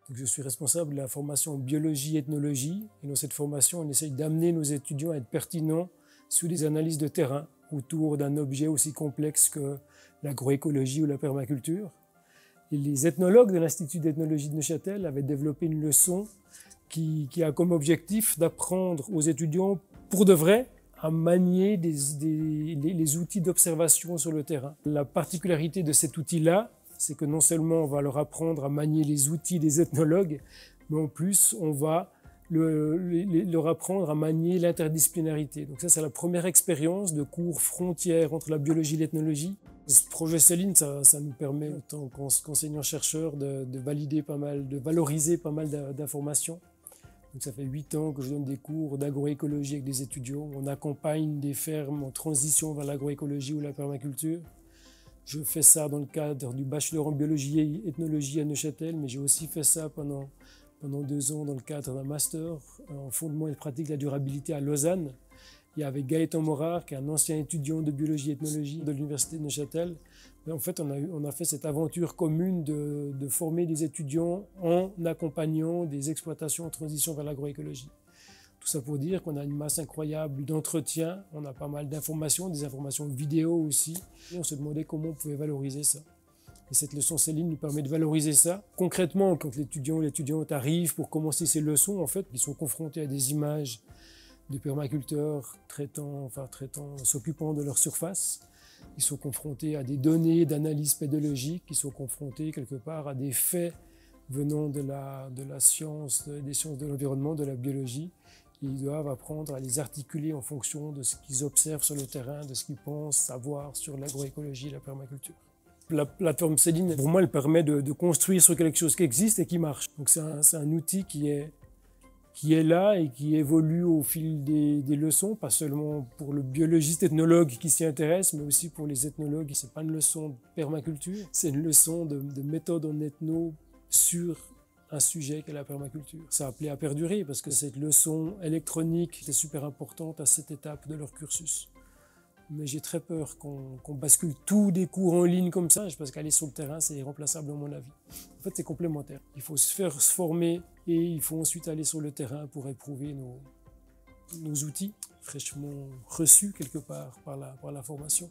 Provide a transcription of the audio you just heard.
Donc, je suis responsable de la formation biologie et ethnologie. Et dans cette formation, on essaye d'amener nos étudiants à être pertinents sur des analyses de terrain autour d'un objet aussi complexe que l'agroécologie ou la permaculture. Et les ethnologues de l'Institut d'ethnologie de Neuchâtel avaient développé une leçon qui a comme objectif d'apprendre aux étudiants pour de vrai à manier les outils d'observation sur le terrain. La particularité de cet outil-là, c'est que non seulement on va leur apprendre à manier les outils des ethnologues, mais en plus on va leur apprendre à manier l'interdisciplinarité. Donc ça, c'est la première expérience de cours frontière entre la biologie et l'ethnologie. Ce projet Céline, ça nous permet, en tant qu'enseignants-chercheurs, de valider pas mal, de valoriser pas mal d'informations. Donc ça fait 8 ans que je donne des cours d'agroécologie avec des étudiants. On accompagne des fermes en transition vers l'agroécologie ou la permaculture. Je fais ça dans le cadre du bachelor en biologie et ethnologie à Neuchâtel, mais j'ai aussi fait ça pendant 2 ans dans le cadre d'un master en fondement et pratique de la durabilité à Lausanne. Il y avait Gaëtan Morard, qui est un ancien étudiant de biologie et ethnologie de l'université de Neuchâtel. Mais en fait, on a fait cette aventure commune de former des étudiants en accompagnant des exploitations en transition vers l'agroécologie. Tout ça pour dire qu'on a une masse incroyable d'entretiens, on a pas mal d'informations, des informations vidéo aussi. Et on se demandait comment on pouvait valoriser ça. Et cette leçon Céline nous permet de valoriser ça. Concrètement, quand l'étudiant ou l'étudiante arrive pour commencer ces leçons, en fait, ils sont confrontés à des images de permaculteurs s'occupant de leur surface. Ils sont confrontés à des données d'analyse pédologique, ils sont confrontés quelque part à des faits venant de la science, des sciences de l'environnement, de la biologie. Et ils doivent apprendre à les articuler en fonction de ce qu'ils observent sur le terrain, de ce qu'ils pensent savoir sur l'agroécologie et la permaculture. La plateforme Céline, pour moi, elle permet de construire sur quelque chose qui existe et qui marche. Donc c'est un outil qui est là et qui évolue au fil des leçons, pas seulement pour le biologiste ethnologue qui s'y intéresse, mais aussi pour les ethnologues. C'est pas une leçon de permaculture, c'est une leçon de méthode en ethno sur un sujet qu'est la permaculture. Ça a appelé à perdurer parce que cette leçon électronique est super importante à cette étape de leur cursus. Mais j'ai très peur qu'on bascule tous des cours en ligne comme ça, parce qu'aller sur le terrain, c'est irremplaçable à mon avis. En fait, c'est complémentaire. Il faut se former et il faut ensuite aller sur le terrain pour éprouver nos outils fraîchement reçus quelque part par la formation.